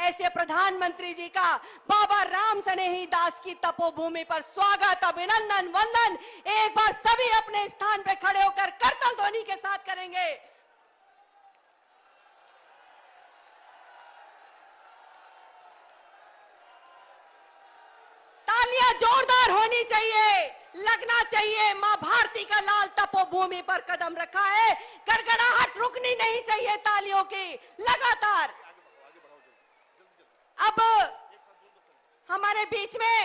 ऐसे प्रधानमंत्री जी का बाबा राम स्नेही दास की तपोभूमि पर स्वागत, अभिनंदन, वंदन एक बार सभी अपने स्थान पे खड़े होकर करतल ध्वनि के साथ करेंगे। तालियां जोरदार होनी चाहिए, लगना चाहिए मां भारती का लाल तपोभूमि पर कदम रखा है, गड़गड़ाहट रुकनी नहीं चाहिए तालियों की लगातार। अब हमारे बीच में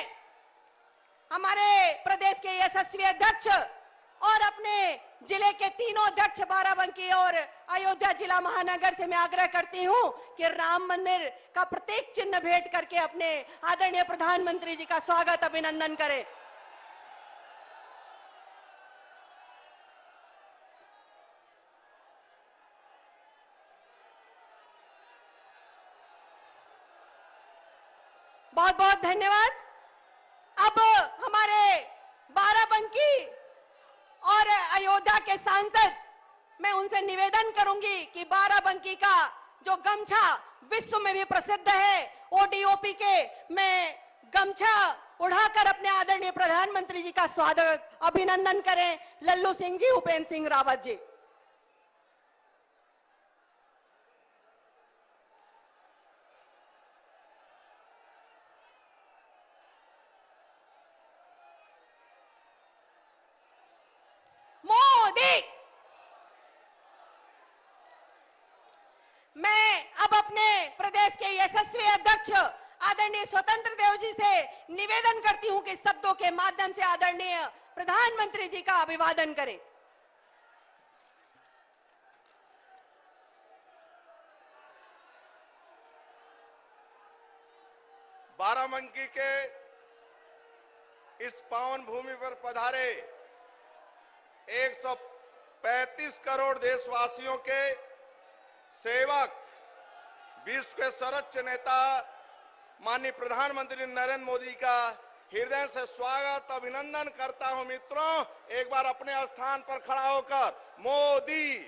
हमारे प्रदेश के यशस्वी अध्यक्ष और अपने जिले के तीनों अध्यक्ष बाराबंकी और अयोध्या जिला महानगर से मैं आग्रह करती हूं कि राम मंदिर का प्रतीक चिन्ह भेंट करके अपने आदरणीय प्रधानमंत्री जी का स्वागत, अभिनंदन करें। बहुत बहुत धन्यवाद। अब हमारे बाराबंकी और अयोध्या के सांसद, मैं उनसे निवेदन करूंगी कि बाराबंकी का जो गमछा विश्व में भी प्रसिद्ध है, ओडीओपी के में गमछा उड़ाकर अपने आदरणीय प्रधानमंत्री जी का स्वागत, अभिनंदन करें। लल्लू सिंह जी, उपेंद्र सिंह रावत जी। मैं अब अपने प्रदेश के यशस्वी अध्यक्ष आदरणीय स्वतंत्र देव जी से निवेदन करती हूं कि शब्दों के माध्यम से आदरणीय प्रधानमंत्री जी का अभिवादन करें। बाराबंकी के इस पावन भूमि पर पधारे 135 करोड़ देशवासियों के सेवक, विश्व के सर्वोच्च नेता माननीय प्रधानमंत्री नरेंद्र मोदी का हृदय से स्वागत, अभिनंदन करता हूं। मित्रों, एक बार अपने स्थान पर खड़ा होकर मोदी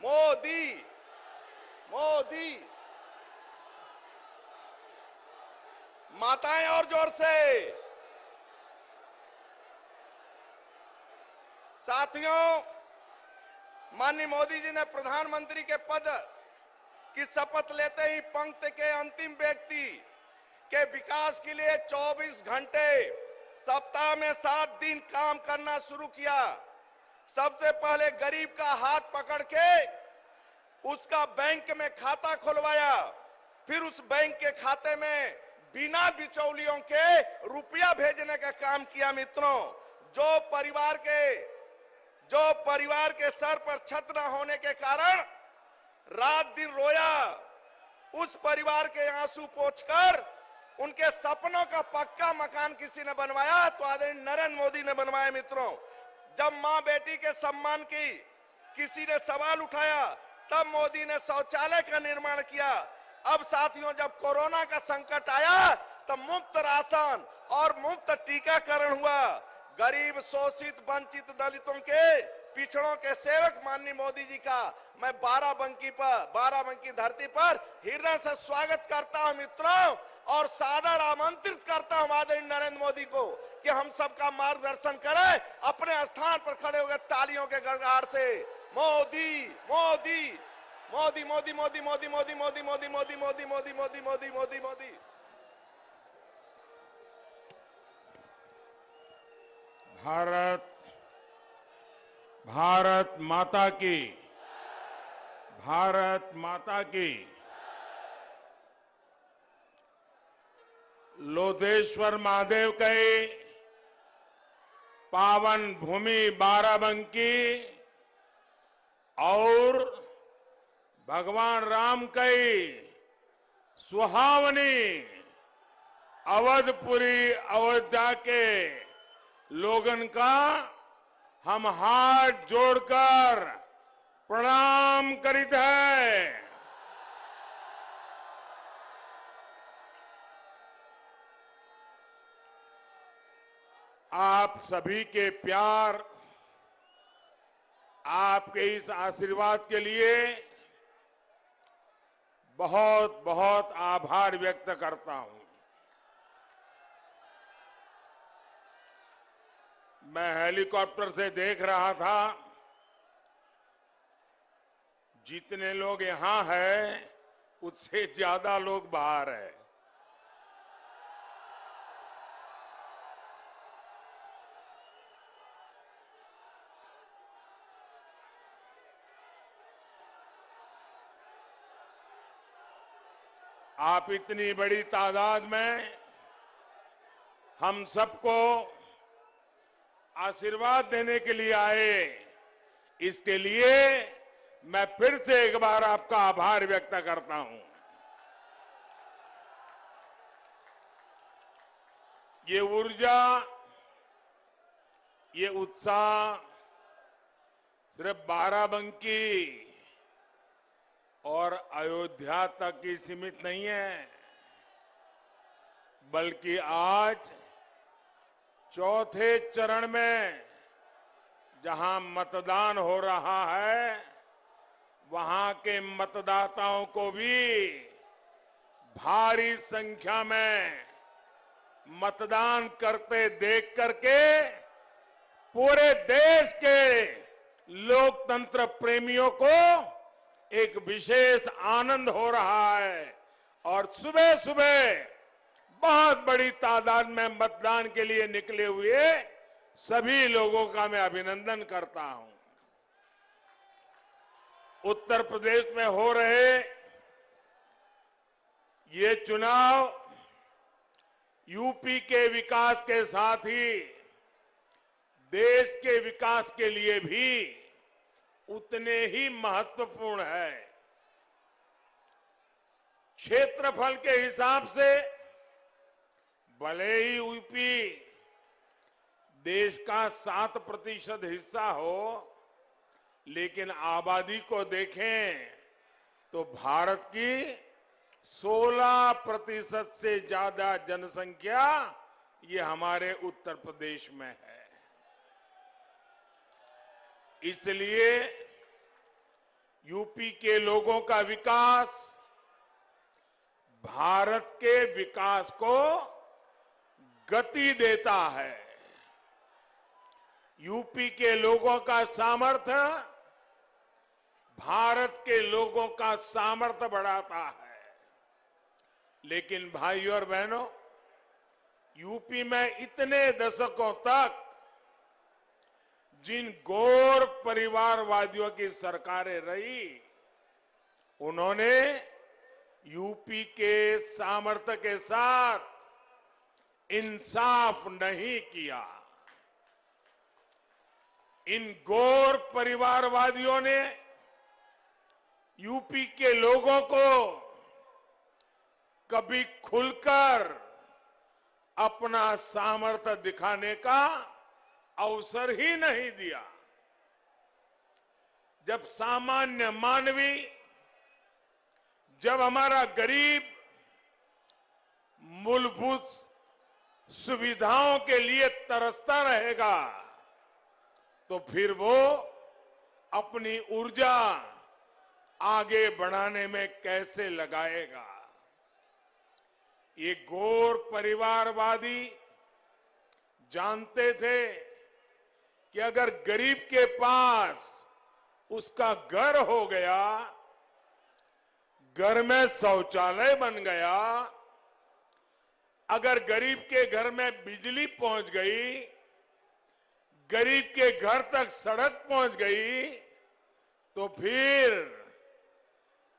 मोदी मोदी, माताएं और जोर से। साथियों, माननीय मोदी जी ने प्रधानमंत्री के पद की शपथ लेते ही पंक्ति के अंतिम व्यक्ति के विकास के लिए 24 घंटे सप्ताह में 7 दिन काम करना शुरू किया। सबसे पहले गरीब का हाथ पकड़ के उसका बैंक में खाता खुलवाया, फिर उस बैंक के खाते में बिना बिचौलियों के रुपया भेजने का काम किया। मित्रों, जो परिवार के सर पर छत न होने के कारण रात दिन रोया, उस परिवार के आंसू पोंछकर उनके सपनों का पक्का मकान किसी ने बनवाया तो आदरणीय नरेंद्र मोदी ने बनवाया। मित्रों, जब मां बेटी के सम्मान की किसी ने सवाल उठाया तब मोदी ने शौचालय का निर्माण किया। अब साथियों, जब कोरोना का संकट आया तब मुफ्त राशन और मुफ्त टीकाकरण हुआ। गरीब, शोषित, वंचित, दलितों के, पिछड़ों के सेवक माननीय मोदी जी का मैं बाराबंकी धरती पर हृदय से स्वागत करता हूं। मित्रों, और सादर आमंत्रित करता हूं आदरणीय नरेंद्र मोदी को कि हम सबका मार्गदर्शन करें, अपने स्थान पर खड़े होकर तालियों के गड़गड़ाहट से मोदी मोदी मोदी मोदी मोदी मोदी मोदी मोदी मोदी मोदी मोदी मोदी मोदी मोदी मोदी मोदी। भारत माता की, भारत माता की। लोधेश्वर महादेव के पावन भूमि बाराबंकी और भगवान राम की सुहावनी अवधपुरी अयोध्या के लोगन का हम हाथ जोड़कर प्रणाम करित है। आप सभी के प्यार, आपके इस आशीर्वाद के लिए बहुत बहुत आभार व्यक्त करता हूं। मैं हेलीकॉप्टर से देख रहा था, जितने लोग यहां हैं उससे ज्यादा लोग बाहर हैं। आप इतनी बड़ी तादाद में हम सबको आशीर्वाद देने के लिए आए, इसके लिए मैं फिर से एक बार आपका आभार व्यक्त करता हूं। ये ऊर्जा, ये उत्साह सिर्फ बाराबंकी और अयोध्या तक ही सीमित नहीं है, बल्कि आज चौथे चरण में जहां मतदान हो रहा है, वहां के मतदाताओं को भी भारी संख्या में मतदान करते देख करके पूरे देश के लोकतंत्र प्रेमियों को एक विशेष आनंद हो रहा है। और सुबह सुबह बहुत बड़ी तादाद में मतदान के लिए निकले हुए सभी लोगों का मैं अभिनंदन करता हूं। उत्तर प्रदेश में हो रहे ये चुनाव यूपी के विकास के साथ ही देश के विकास के लिए भी उतने ही महत्वपूर्ण है। क्षेत्रफल के हिसाब से भले ही यूपी देश का 7% हिस्सा हो, लेकिन आबादी को देखें तो भारत की 16% से ज्यादा जनसंख्या ये हमारे उत्तर प्रदेश में है। इसलिए यूपी के लोगों का विकास भारत के विकास को गति देता है। यूपी के लोगों का सामर्थ्य भारत के लोगों का सामर्थ्य बढ़ाता है। लेकिन भाइयों और बहनों, यूपी में इतने दशकों तक जिन गौर परिवारवादियों की सरकारें रही, उन्होंने यूपी के सामर्थ्य के साथ इंसाफ नहीं किया। इन गौर परिवारवादियों ने यूपी के लोगों को कभी खुलकर अपना सामर्थ्य दिखाने का अवसर ही नहीं दिया। जब सामान्य मानवी, जब हमारा गरीब मूलभूत सुविधाओं के लिए तरसता रहेगा, तो फिर वो अपनी ऊर्जा आगे बढ़ाने में कैसे लगाएगा। ये गौर परिवारवादी जानते थे कि अगर गरीब के पास उसका घर हो गया, घर में शौचालय बन गया, अगर गरीब के घर में बिजली पहुंच गई, गरीब के घर तक सड़क पहुंच गई, तो फिर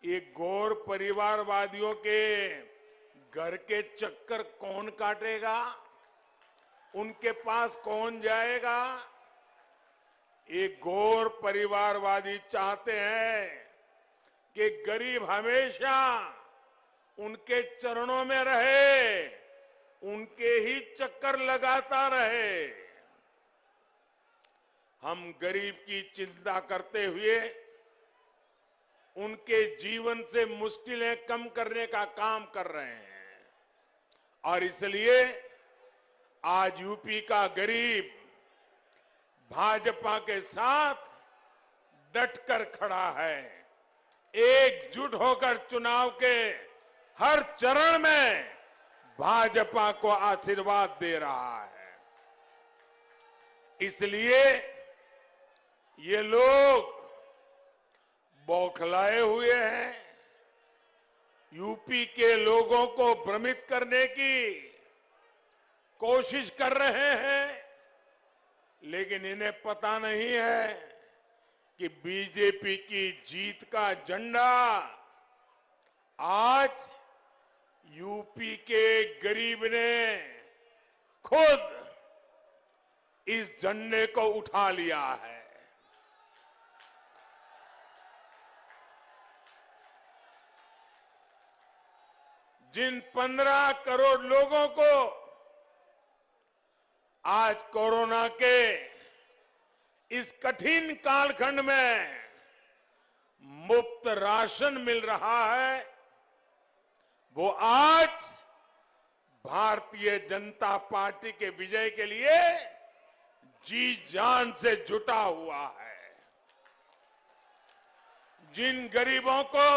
ये गौर परिवारवादियों के घर के चक्कर कौन काटेगा, उनके पास कौन जाएगा। ये गौर परिवारवादी चाहते हैं कि गरीब हमेशा उनके चरणों में रहे, उनके ही चक्कर लगाता रहे। हम गरीब की चिंता करते हुए उनके जीवन से मुश्किलें कम करने का काम कर रहे हैं। और इसलिए आज यूपी का गरीब भाजपा के साथ डटकर खड़ा है। एकजुट होकर चुनाव के हर चरण में भाजपा को आशीर्वाद दे रहा है। इसलिए ये लोग बौखलाए हुए हैं, यूपी के लोगों को भ्रमित करने की कोशिश कर रहे हैं, लेकिन इन्हें पता नहीं है कि बीजेपी की जीत का झंडा आज यूपी के गरीब ने खुद इस झंडे को उठा लिया है। जिन 15 करोड़ लोगों को आज कोरोना के इस कठिन कालखंड में मुफ्त राशन मिल रहा है, वो आज भारतीय जनता पार्टी के विजय के लिए जी जान से जुटा हुआ है। जिन गरीबों को,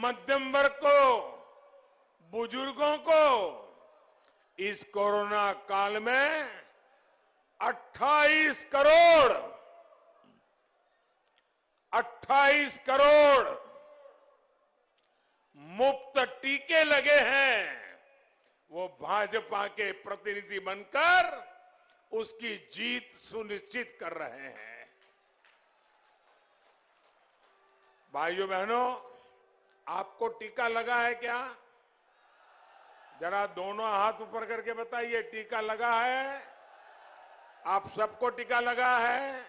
मध्यम वर्ग को, बुजुर्गों को इस कोरोना काल में 28 करोड़ मुफ्त टीके लगे हैं, वो भाजपा के प्रतिनिधि बनकर उसकी जीत सुनिश्चित कर रहे हैं। भाइयों बहनों, आपको टीका लगा है क्या? जरा दोनों हाथ ऊपर करके बताइए, टीका लगा है? आप सबको टीका लगा है?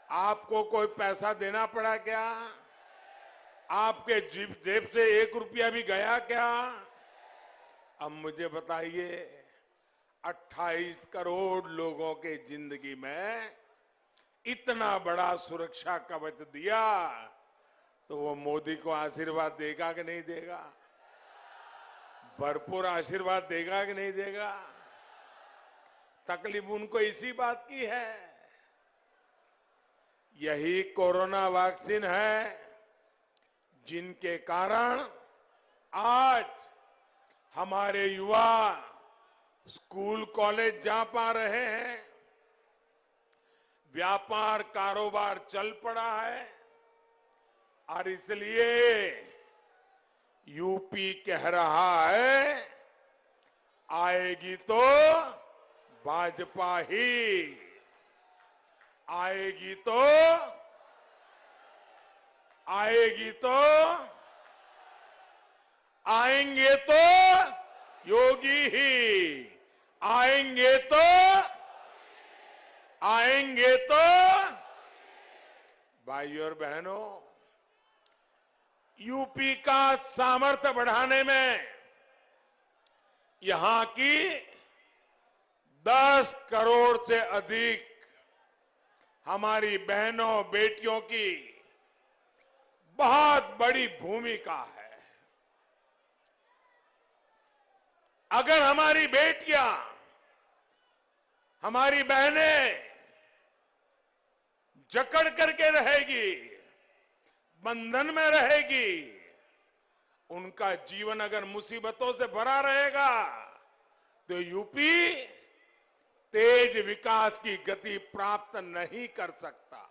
आपको कोई पैसा देना पड़ा क्या? आपके जेब से 1 रुपया भी गया क्या? अब मुझे बताइए, 28 करोड़ लोगों के जिंदगी में इतना बड़ा सुरक्षा कवच दिया, तो वो मोदी को आशीर्वाद देगा कि नहीं देगा? भरपूर आशीर्वाद देगा कि नहीं देगा? तकलीफ उनको इसी बात की है। यही कोरोना वैक्सीन है जिनके कारण आज हमारे युवा स्कूल कॉलेज जा पा रहे हैं, व्यापार कारोबार चल पड़ा है, और इसलिए यूपी कह रहा है, आएगी तो भाजपा ही, आएगी तो आएंगे तो योगी ही, आएंगे तो भाइयों और बहनों, यूपी का सामर्थ्य बढ़ाने में यहां की 10 करोड़ से अधिक हमारी बहनों बेटियों की बहुत बड़ी भूमिका है। अगर हमारी बेटियां, हमारी बहनें जकड़ करके रहेगी, बंधन में रहेगी, उनका जीवन अगर मुसीबतों से भरा रहेगा, तो यूपी तेज विकास की गति प्राप्त नहीं कर सकता।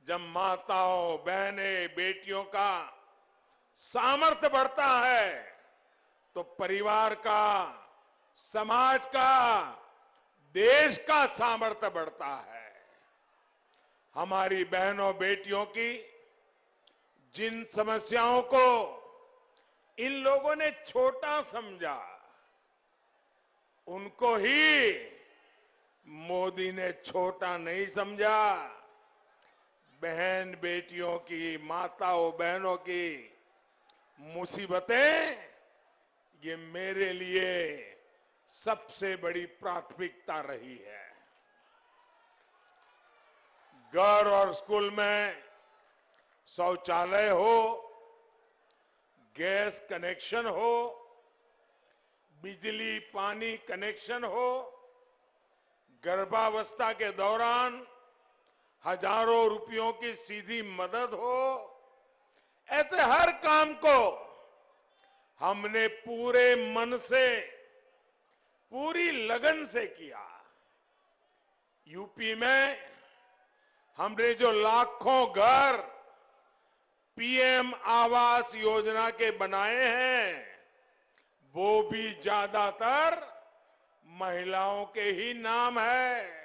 जब माताओं, बहनें, बेटियों का सामर्थ्य बढ़ता है, तो परिवार का, समाज का, देश का सामर्थ्य बढ़ता है। हमारी बहनों बेटियों की जिन समस्याओं को इन लोगों ने छोटा समझा, उनको ही मोदी ने छोटा नहीं समझा। बहन बेटियों की, माताओं बहनों की मुसीबतें, ये मेरे लिए सबसे बड़ी प्राथमिकता रही है। घर और स्कूल में शौचालय हो, गैस कनेक्शन हो, बिजली पानी कनेक्शन हो, गर्भावस्था के दौरान हजारों रुपयों की सीधी मदद हो, ऐसे हर काम को हमने पूरे मन से, पूरी लगन से किया। यूपी में हमने जो लाखों घर पीएम आवास योजना के बनाए हैं, वो भी ज्यादातर महिलाओं के ही नाम है।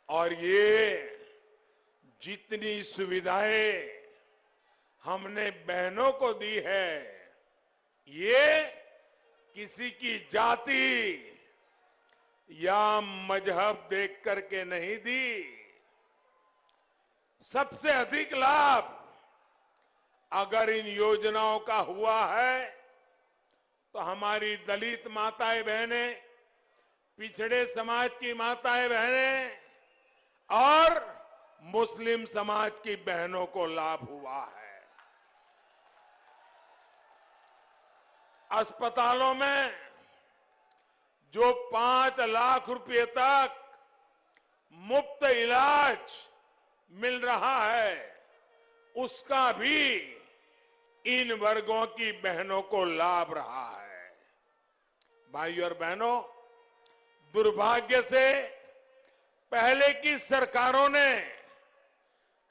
और ये जितनी सुविधाएं हमने बहनों को दी है, ये किसी की जाति या मजहब देख करके नहीं दी। सबसे अधिक लाभ अगर इन योजनाओं का हुआ है तो हमारी दलित माताएं बहनें, पिछड़े समाज की माताएं बहनें और मुस्लिम समाज की बहनों को लाभ हुआ है। अस्पतालों में जो 5 लाख रुपए तक मुफ्त इलाज मिल रहा है, उसका भी इन वर्गों की बहनों को लाभ रहा है। भाइयों और बहनों, दुर्भाग्य से पहले की सरकारों ने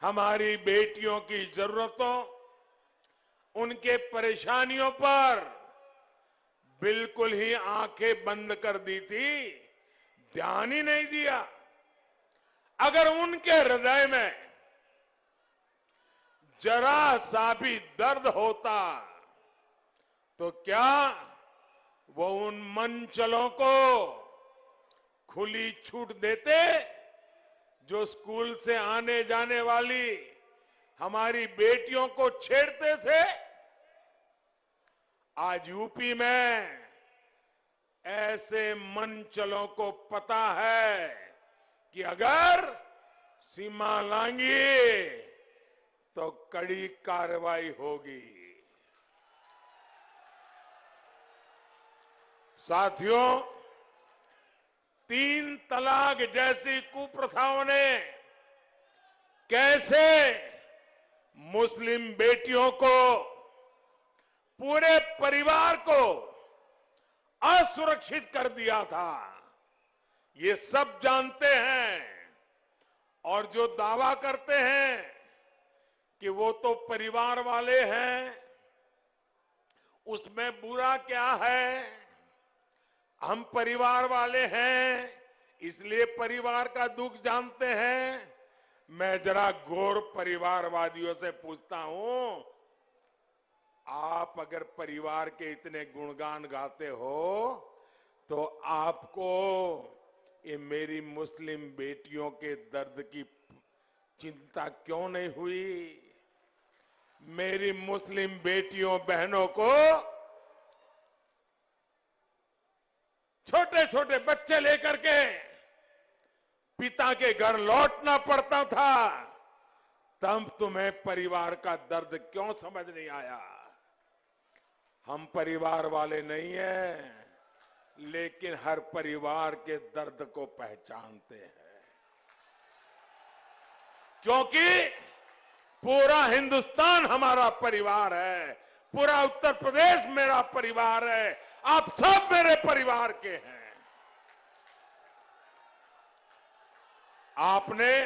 हमारी बेटियों की जरूरतों, उनके परेशानियों पर बिल्कुल ही आंखें बंद कर दी थी, ध्यान ही नहीं दिया। अगर उनके हृदय में जरा सा भी दर्द होता तो क्या वो उन मनचलों को खुली छूट देते जो स्कूल से आने जाने वाली हमारी बेटियों को छेड़ते थे? आज यूपी में ऐसे मनचलों को पता है कि अगर सीमा लांगी तो कड़ी कार्रवाई होगी। साथियों, 3 तलाक जैसी कुप्रथाओं ने कैसे मुस्लिम बेटियों को, पूरे परिवार को असुरक्षित कर दिया था, ये सब जानते हैं। और जो दावा करते हैं कि वो तो परिवार वाले हैं, उसमें बुरा क्या है? हम परिवार वाले हैं इसलिए परिवार का दुख जानते हैं। मैं जरा गौर परिवारवादियों से पूछता हूं, आप अगर परिवार के इतने गुणगान गाते हो तो आपको ये मेरी मुस्लिम बेटियों के दर्द की चिंता क्यों नहीं हुई? मेरी मुस्लिम बेटियों बहनों को छोटे छोटे बच्चे लेकर के पिता के घर लौटना पड़ता था, तब तुम्हें परिवार का दर्द क्यों समझ नहीं आया? हम परिवार वाले नहीं हैं, लेकिन हर परिवार के दर्द को पहचानते हैं, क्योंकि पूरा हिंदुस्तान हमारा परिवार है, पूरा उत्तर प्रदेश मेरा परिवार है, आप सब मेरे परिवार के हैं। आपने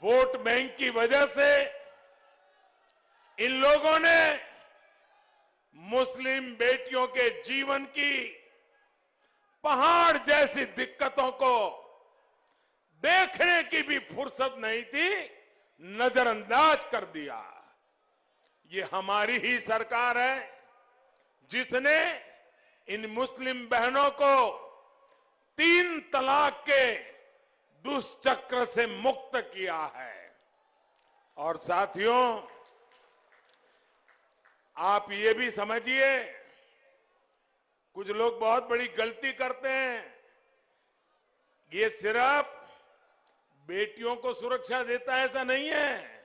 वोट बैंक की वजह से इन लोगों ने मुस्लिम बेटियों के जीवन की पहाड़ जैसी दिक्कतों को देखने की भी फुर्सत नहीं थी, नजरअंदाज कर दिया। ये हमारी ही सरकार है जिसने इन मुस्लिम बहनों को 3 तलाक के दुष्चक्र से मुक्त किया है। और साथियों, आप ये भी समझिए, कुछ लोग बहुत बड़ी गलती करते हैं। ये सिर्फ बेटियों को सुरक्षा देता है ऐसा नहीं है,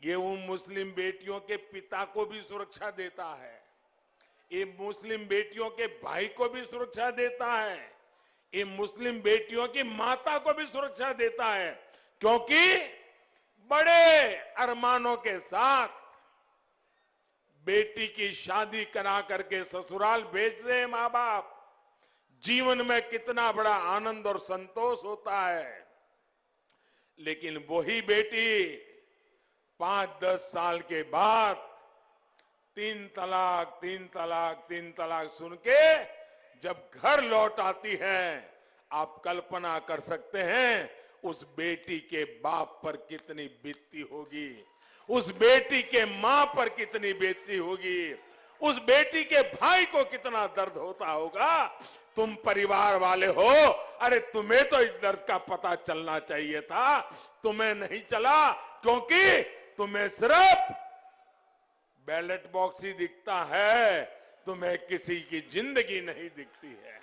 ये उन मुस्लिम बेटियों के पिता को भी सुरक्षा देता है, ये मुस्लिम बेटियों के भाई को भी सुरक्षा देता है, इन मुस्लिम बेटियों की माता को भी सुरक्षा देता है, क्योंकि बड़े अरमानों के साथ बेटी की शादी करा करके ससुराल भेजते हैं माँ बाप। जीवन में कितना बड़ा आनंद और संतोष होता है, लेकिन वही बेटी 5-10 साल के बाद 3 तलाक 3 तलाक 3 तलाक सुन के जब घर लौट आती है, आप कल्पना कर सकते हैं उस बेटी के बाप पर कितनी बीतती होगी, उस बेटी के मां पर कितनी बीतती होगी, उस बेटी के भाई को कितना दर्द होता होगा। तुम परिवार वाले हो, अरे तुम्हें तो इस दर्द का पता चलना चाहिए था, तुम्हें नहीं चला, क्योंकि तुम्हें सिर्फ बैलेट बॉक्स ही दिखता है, तुम्हें किसी की जिंदगी नहीं दिखती है।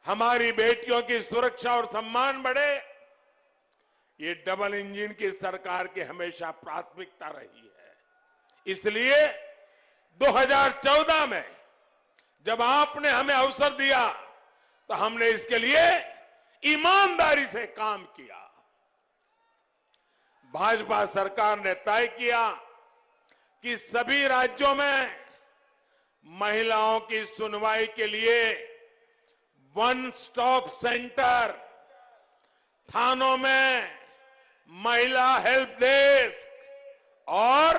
हमारी बेटियों की सुरक्षा और सम्मान बढ़े, ये डबल इंजन की सरकार की हमेशा प्राथमिकता रही है। इसलिए 2014 में जब आपने हमें अवसर दिया तो हमने इसके लिए ईमानदारी से काम किया। भाजपा सरकार ने तय किया कि सभी राज्यों में महिलाओं की सुनवाई के लिए वन स्टॉप सेंटर, थानों में महिला हेल्प डेस्क और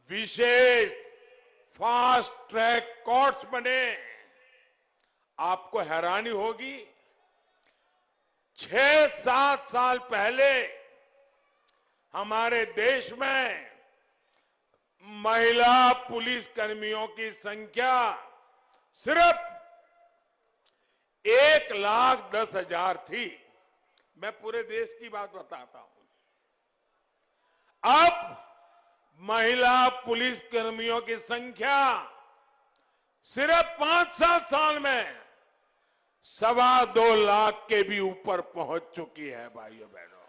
विशेष फास्ट ट्रैक कोर्ट्स बने। आपको हैरानी होगी, 6-7 साल पहले हमारे देश में महिला पुलिस कर्मियों की संख्या सिर्फ 1,10,000 थी। मैं पूरे देश की बात बताता हूं। अब महिला पुलिस कर्मियों की संख्या सिर्फ 5-7 साल में 2.25 लाख के भी ऊपर पहुंच चुकी है। भाइयों बहनों,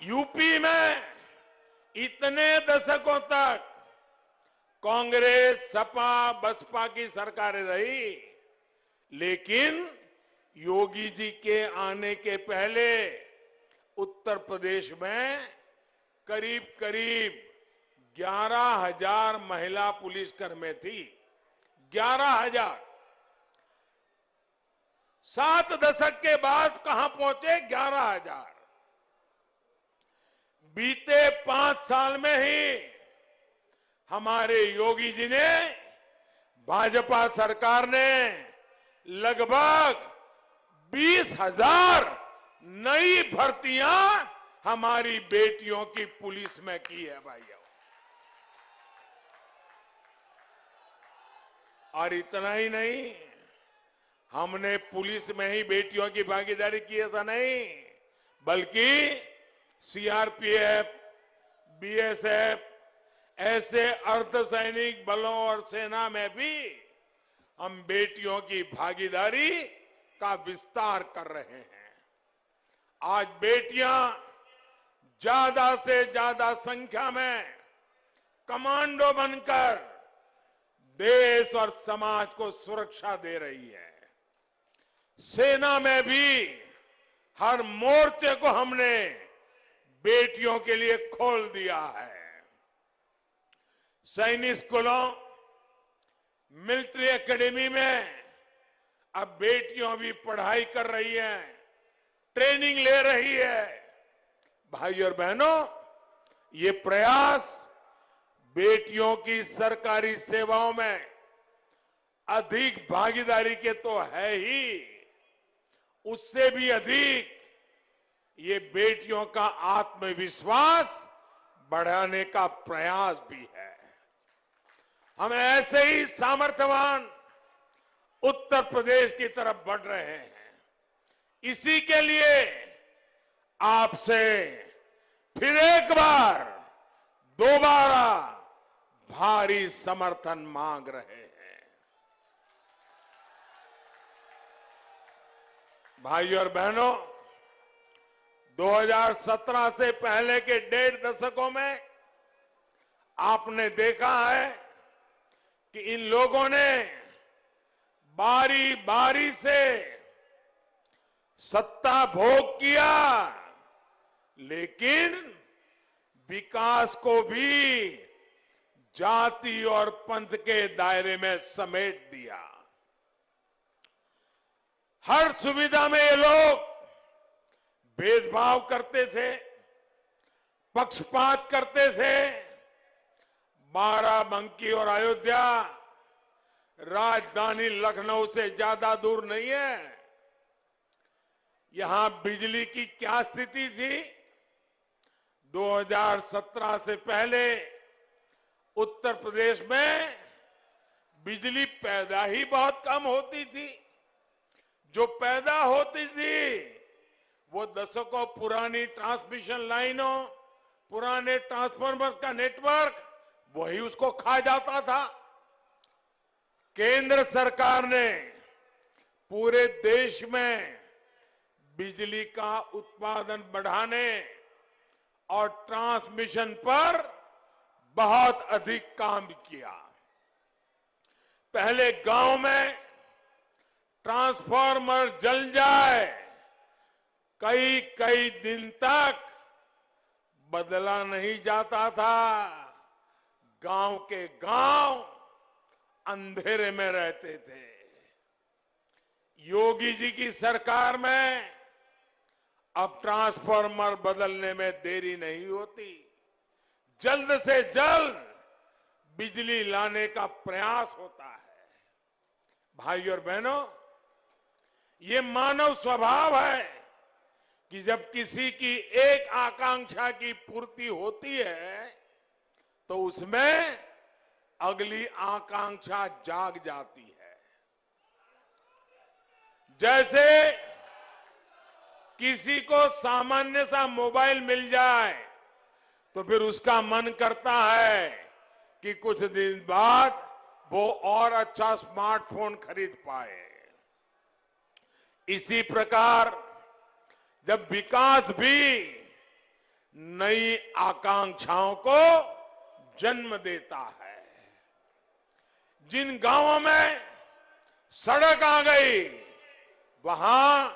यूपी में इतने दशकों तक कांग्रेस, सपा, बसपा की सरकारें रही, लेकिन योगी जी के आने के पहले उत्तर प्रदेश में करीब करीब 11,000 महिला पुलिसकर्मी थी। 11,000। 7 दशक के बाद कहां पहुंचे? 11,000। बीते 5 साल में ही हमारे योगी जी ने, भाजपा सरकार ने लगभग 20,000 नई भर्तियां हमारी बेटियों की पुलिस में की है भाइयों। और इतना ही नहीं, हमने पुलिस में ही बेटियों की भागीदारी की ऐसा नहीं, बल्कि सीआरपीएफ, बीएसएफ, ऐसे अर्धसैनिक बलों और सेना में भी हम बेटियों की भागीदारी का विस्तार कर रहे हैं। आज बेटियां ज्यादा से ज्यादा संख्या में कमांडो बनकर देश और समाज को सुरक्षा दे रही है। सेना में भी हर मोर्चे को हमने बेटियों के लिए खोल दिया है। सैनिक स्कूलों, मिलिट्री एकेडमी में अब बेटियां भी पढ़ाई कर रही हैं, ट्रेनिंग ले रही है। भाइयों और बहनों, ये प्रयास बेटियों की सरकारी सेवाओं में अधिक भागीदारी के तो है ही, उससे भी अधिक ये बेटियों का आत्मविश्वास बढ़ाने का प्रयास भी है। हम ऐसे ही सामर्थ्यवान उत्तर प्रदेश की तरफ बढ़ रहे हैं। इसी के लिए आपसे फिर एक बार, दोबारा भारी समर्थन मांग रहे हैं। भाइयों और बहनों, 2017 से पहले के 1.5 दशकों में आपने देखा है कि इन लोगों ने बारी बारी से सत्ता भोग किया, लेकिन विकास को भी जाति और पंथ के दायरे में समेट दिया। हर सुविधा में ये लोग भेदभाव करते थे, पक्षपात करते थे। बाराबंकी और अयोध्या राजधानी लखनऊ से ज्यादा दूर नहीं है। यहां बिजली की क्या स्थिति थी? 2017 से पहले उत्तर प्रदेश में बिजली पैदा ही बहुत कम होती थी। जो पैदा होती थी वो दशकों पुरानी ट्रांसमिशन लाइनों, पुराने ट्रांसफार्मर्स का नेटवर्क, वही उसको खा जाता था। केंद्र सरकार ने पूरे देश में बिजली का उत्पादन बढ़ाने और ट्रांसमिशन पर बहुत अधिक काम किया। पहले गांव में ट्रांसफार्मर जल जाए, कई कई दिन तक बदला नहीं जाता था। गांव के गांव अंधेरे में रहते थे। योगी जी की सरकार में अब ट्रांसफार्मर बदलने में देरी नहीं होती। जल्द से जल्द बिजली लाने का प्रयास होता है। भाई और बहनों, ये मानव स्वभाव है कि जब किसी की एक आकांक्षा की पूर्ति होती है तो उसमें अगली आकांक्षा जाग जाती है। जैसे किसी को सामान्य सा मोबाइल मिल जाए तो फिर उसका मन करता है कि कुछ दिन बाद वो और अच्छा स्मार्टफोन खरीद पाए। इसी प्रकार जब विकास भी नई आकांक्षाओं को जन्म देता है। जिन गांवों में सड़क आ गई, वहां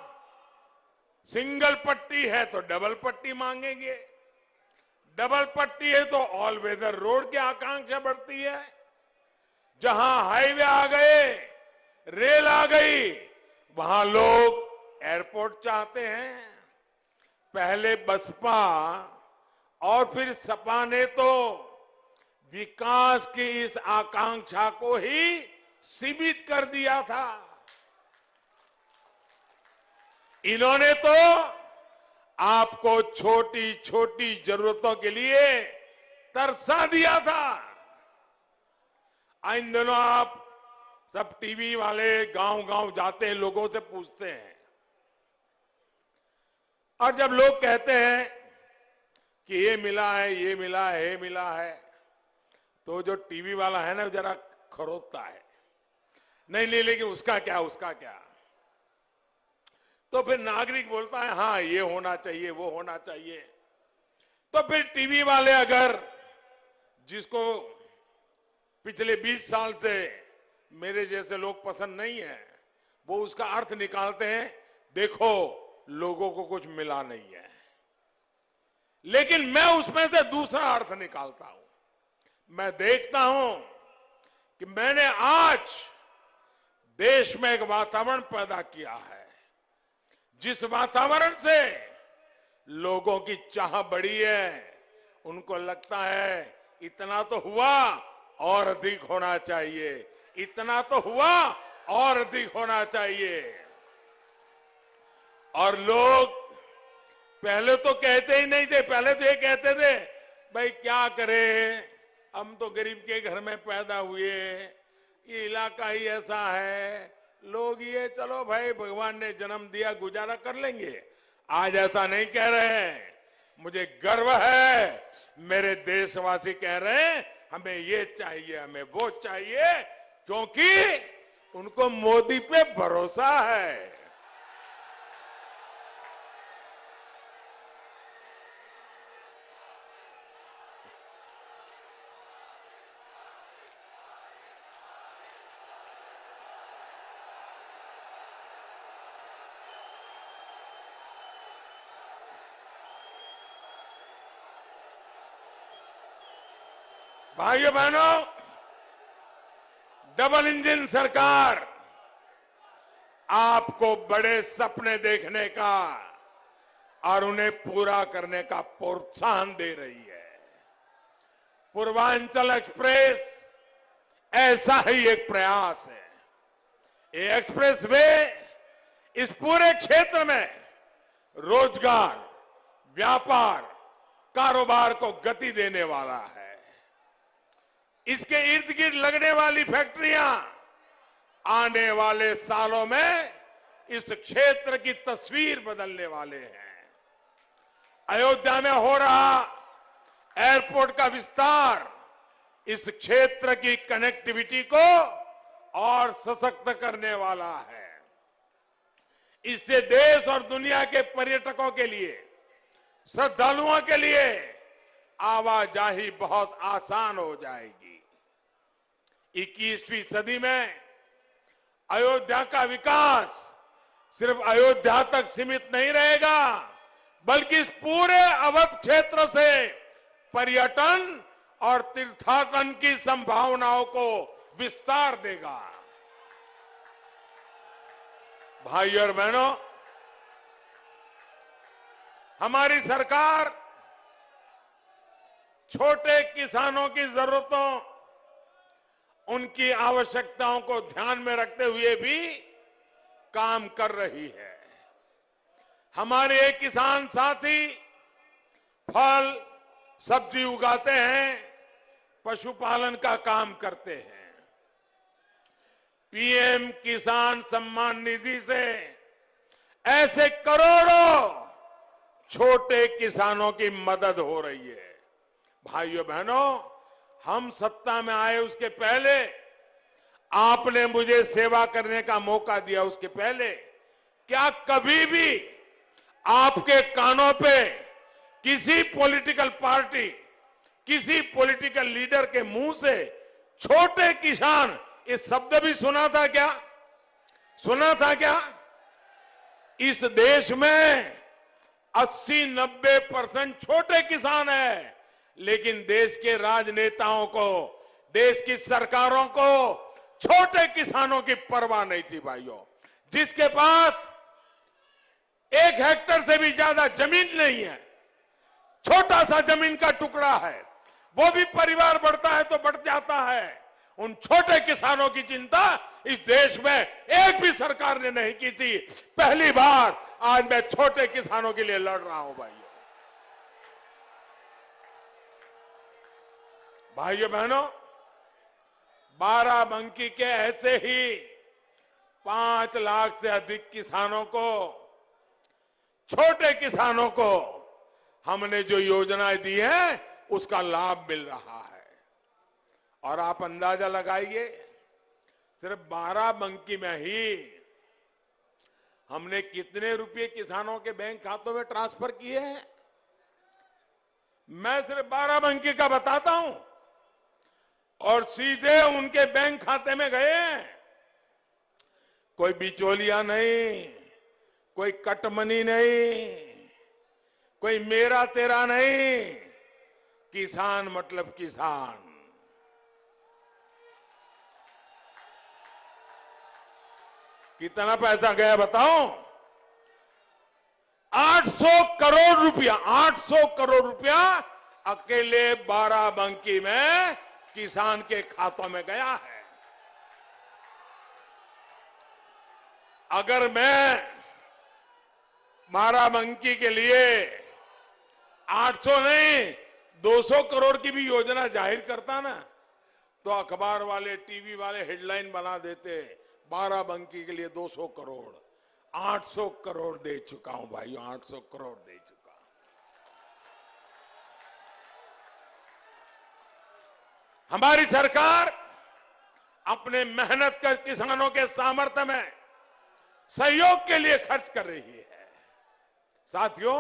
सिंगल पट्टी है तो डबल पट्टी मांगेंगे, डबल पट्टी है तो ऑल वेदर रोड की आकांक्षा बढ़ती है। जहां हाईवे आ गए, रेल आ गई, वहां लोग एयरपोर्ट चाहते हैं। पहले बसपा और फिर सपा ने तो विकास की इस आकांक्षा को ही सीमित कर दिया था। इन्होंने तो आपको छोटी छोटी जरूरतों के लिए तरसा दिया था। इन दिनों आप सब टीवी वाले गांव गांव जाते हैं, लोगों से पूछते हैं, और जब लोग कहते हैं कि ये मिला है, ये मिला है, ये मिला है, तो जो टीवी वाला है ना जरा खरोदता है, नहीं नहीं लेकिन उसका क्या, उसका क्या। तो फिर नागरिक बोलता है हाँ ये होना चाहिए, वो होना चाहिए। तो फिर टीवी वाले अगर जिसको पिछले 20 साल से मेरे जैसे लोग पसंद नहीं है, वो उसका अर्थ निकालते हैं, देखो लोगों को कुछ मिला नहीं है। लेकिन मैं उसमें से दूसरा अर्थ निकालता हूं। मैं देखता हूं कि मैंने आज देश में एक वातावरण पैदा किया है, जिस वातावरण से लोगों की चाह बढ़ी है। उनको लगता है इतना तो हुआ और अधिक होना चाहिए, इतना तो हुआ और अधिक होना चाहिए। और लोग पहले तो कहते ही नहीं थे, पहले तो ये कहते थे भाई क्या करें, हम तो गरीब के घर में पैदा हुए, ये इलाका ही ऐसा है, लोग ये चलो भाई भगवान ने जन्म दिया गुजारा कर लेंगे। आज ऐसा नहीं कह रहे हैं। मुझे गर्व है, मेरे देशवासी कह रहे हैं हमें ये चाहिए, हमें वो चाहिए, क्योंकि उनको मोदी पे भरोसा है। भाइयों बहनों, डबल इंजन सरकार आपको बड़े सपने देखने का और उन्हें पूरा करने का प्रोत्साहन दे रही है। पूर्वांचल एक्सप्रेस ऐसा ही एक प्रयास है। ये एक्सप्रेस वे इस पूरे क्षेत्र में रोजगार, व्यापार, कारोबार को गति देने वाला है। इसके इर्द गिर्द लगने वाली फैक्ट्रियां आने वाले सालों में इस क्षेत्र की तस्वीर बदलने वाले हैं। अयोध्या में हो रहा एयरपोर्ट का विस्तार इस क्षेत्र की कनेक्टिविटी को और सशक्त करने वाला है। इससे देश और दुनिया के पर्यटकों के लिए, श्रद्धालुओं के लिए आवाजाही बहुत आसान हो जाएगी। 21वीं सदी में अयोध्या का विकास सिर्फ अयोध्या तक सीमित नहीं रहेगा, बल्कि इस पूरे अवध क्षेत्र से पर्यटन और तीर्थाटन की संभावनाओं को विस्तार देगा। भाइयों और बहनों, हमारी सरकार छोटे किसानों की जरूरतों, उनकी आवश्यकताओं को ध्यान में रखते हुए भी काम कर रही है। हमारे एक किसान साथी फल, सब्जी उगाते हैं, पशुपालन का काम करते हैं। पीएम किसान सम्मान निधि से ऐसे करोड़ों छोटे किसानों की मदद हो रही है। भाइयों बहनों, हम सत्ता में आए उसके पहले, आपने मुझे सेवा करने का मौका दिया उसके पहले, क्या कभी भी आपके कानों पे किसी पॉलिटिकल पार्टी, किसी पॉलिटिकल लीडर के मुंह से छोटे किसान ये शब्द भी सुना था क्या? सुना था क्या? इस देश में 80-90% छोटे किसान हैं, लेकिन देश के राजनेताओं को, देश की सरकारों को छोटे किसानों की परवाह नहीं थी। भाइयों, जिसके पास 1 हेक्टेयर से भी ज्यादा जमीन नहीं है, छोटा सा जमीन का टुकड़ा है, वो भी परिवार बढ़ता है तो बढ़ जाता है, उन छोटे किसानों की चिंता इस देश में एक भी सरकार ने नहीं की थी। पहली बार आज मैं छोटे किसानों के लिए लड़ रहा हूं। भाइयों बहनों, बाराबंकी के ऐसे ही 5 लाख से अधिक किसानों को, छोटे किसानों को हमने जो योजनाएं दी है उसका लाभ मिल रहा है। और आप अंदाजा लगाइए, सिर्फ बाराबंकी में ही हमने कितने रुपए किसानों के बैंक खातों में ट्रांसफर किए हैं। मैं सिर्फ बाराबंकी का बताता हूं, और सीधे उनके बैंक खाते में गए हैं। कोई बिचौलिया नहीं, कोई कटमनी नहीं, कोई मेरा तेरा नहीं, किसान मतलब किसान। कितना पैसा गया बताओ? 800 करोड़ रुपया, 800 करोड़ रुपया अकेले बाराबंकी में किसान के खातों में गया है। अगर मैं बाराबंकी के लिए 800 नहीं 200 करोड़ की भी योजना जाहिर करता ना, तो अखबार वाले, टीवी वाले हेडलाइन बना देते, बाराबंकी के लिए 200 करोड़। 800 करोड़ दे चुका हूं भाइयों, 800 करोड़ दे चुका। हमारी सरकार अपने मेहनत कर किसानों के सामर्थ्य में सहयोग के लिए खर्च कर रही है। साथियों,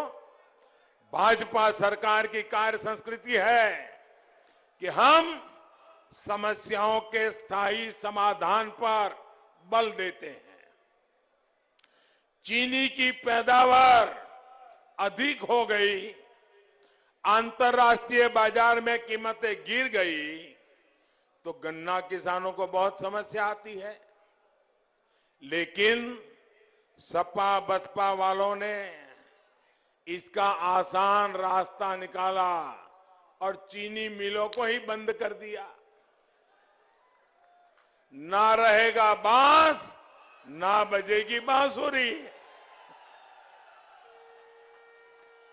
भाजपा सरकार की कार्य संस्कृति है कि हम समस्याओं के स्थायी समाधान पर बल देते हैं। चीनी की पैदावार अधिक हो गई, अंतर्राष्ट्रीय बाजार में कीमतें गिर गई तो गन्ना किसानों को बहुत समस्या आती है। लेकिन सपा बसपा वालों ने इसका आसान रास्ता निकाला और चीनी मिलों को ही बंद कर दिया। ना रहेगा बांस, ना बजेगी बांसुरी।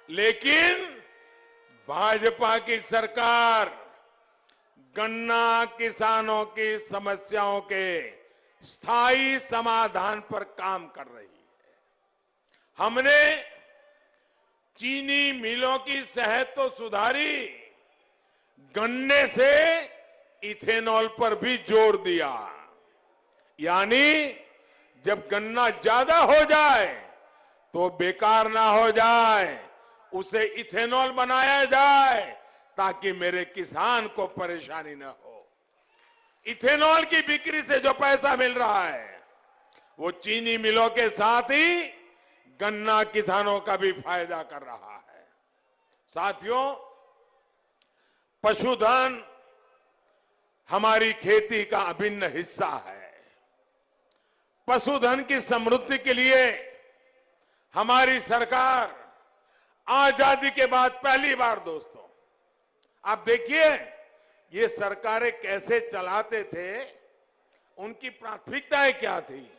लेकिन भाजपा की सरकार गन्ना किसानों की समस्याओं के स्थायी समाधान पर काम कर रही है। हमने चीनी मिलों की सेहत तो सुधारी, गन्ने से इथेनॉल पर भी जोर दिया। यानी जब गन्ना ज्यादा हो जाए तो बेकार ना हो जाए, उसे इथेनॉल बनाया जाए ताकि मेरे किसान को परेशानी न हो। इथेनॉल की बिक्री से जो पैसा मिल रहा है वो चीनी मिलों के साथ ही गन्ना किसानों का भी फायदा कर रहा है। साथियों, पशुधन हमारी खेती का अभिन्न हिस्सा है। पशुधन की समृद्धि के लिए हमारी सरकार आजादी के बाद पहली बार, दोस्तों आप देखिए ये सरकारें कैसे चलाते थे, उनकी प्राथमिकताएं क्या थी।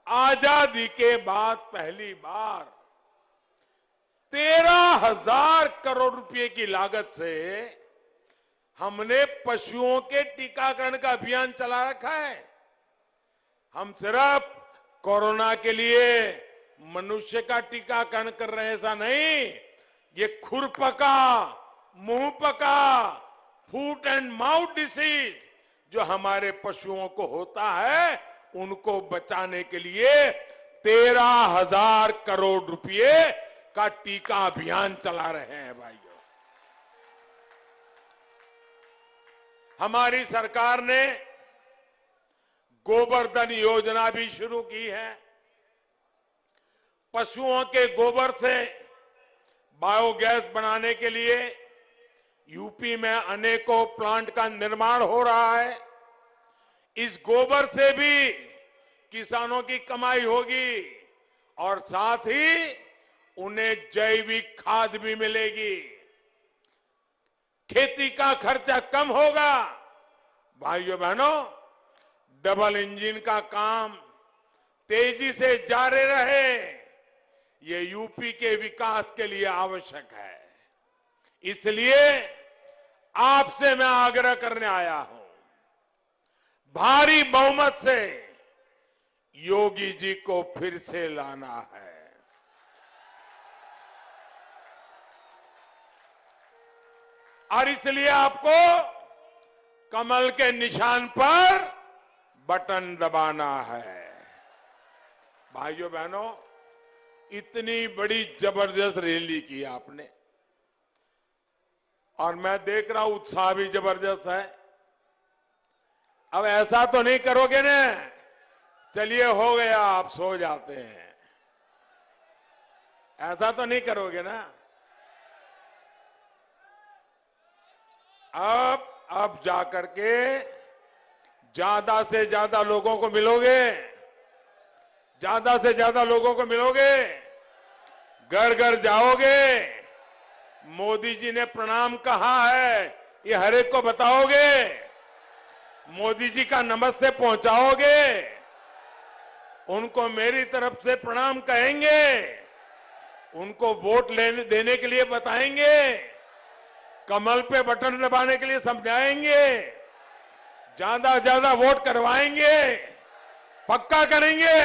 आजादी के बाद पहली बार 13,000 करोड़ रुपए की लागत से हमने पशुओं के टीकाकरण का अभियान चला रखा है। हम सिर्फ कोरोना के लिए मनुष्य का टीकाकरण कर रहे हैं ऐसा नहीं, ये खुरपका, मुंहपका, फूट एंड माउथ डिसीज जो हमारे पशुओं को होता है उनको बचाने के लिए 13,000 करोड़ रुपए का टीका अभियान चला रहे हैं भाइयों। हमारी सरकार ने गोबरधन योजना भी शुरू की है। पशुओं के गोबर से बायोगैस बनाने के लिए यूपी में अनेकों प्लांट का निर्माण हो रहा है। इस गोबर से भी किसानों की कमाई होगी और साथ ही उन्हें जैविक खाद भी मिलेगी। खेती का खर्चा कम होगा। भाइयों बहनों, डबल इंजन का काम तेजी से जारी रहे, ये यूपी के विकास के लिए आवश्यक है। इसलिए आपसे मैं आग्रह करने आया हूं, भारी बहुमत से योगी जी को फिर से लाना है। और इसलिए आपको कमल के निशान पर बटन दबाना है। भाइयों बहनों, इतनी बड़ी जबरदस्त रैली की आपने और मैं देख रहा हूं उत्साह भी जबरदस्त है। अब ऐसा तो नहीं करोगे ना, चलिए हो गया आप सो जाते हैं, ऐसा तो नहीं करोगे ना। अब जाकर के ज्यादा से ज्यादा लोगों को मिलोगे, ज्यादा से ज्यादा लोगों को मिलोगे, घर घर जाओगे, मोदी जी ने प्रणाम कहा है ये हर एक को बताओगे, मोदी जी का नमस्ते पहुंचाओगे, उनको मेरी तरफ से प्रणाम कहेंगे, उनको वोट देने के लिए बताएंगे, कमल पे बटन दबाने के लिए समझाएंगे, ज्यादा ज्यादा वोट करवाएंगे, पक्का करेंगे,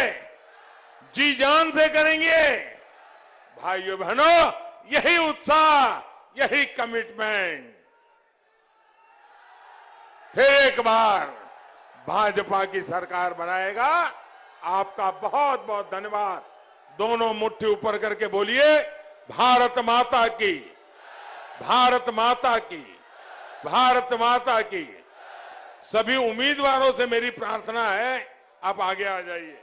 जी जान से करेंगे। भाइयों बहनों, यही उत्साह, यही कमिटमेंट फिर एक बार भाजपा की सरकार बनाएगा। आपका बहुत बहुत धन्यवाद। दोनों मुट्ठी ऊपर करके बोलिए, भारत माता की, भारत माता की, भारत माता की। सभी उम्मीदवारों से मेरी प्रार्थना है, आप आगे आ जाइए।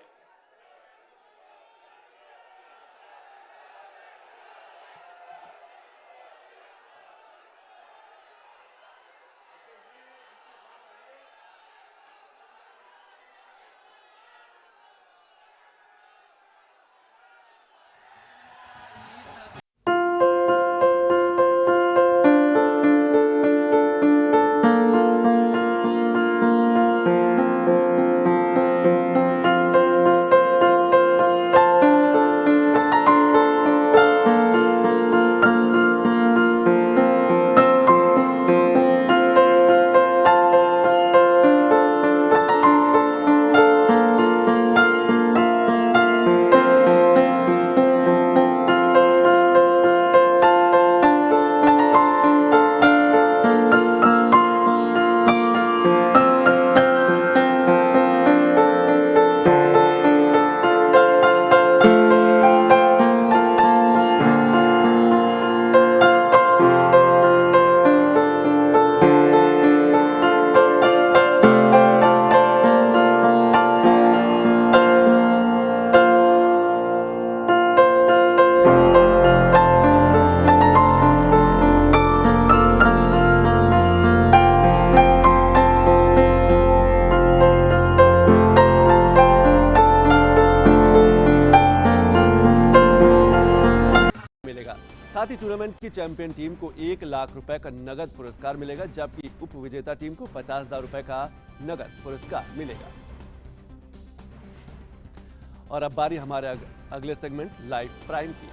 टूर्नामेंट की चैंपियन टीम को 1 लाख रुपए का नगद पुरस्कार मिलेगा, जबकि उप विजेता टीम को 50,000 रुपए का नगद पुरस्कार मिलेगा। और अब बारी हमारे अगले सेगमेंट लाइव प्राइम की।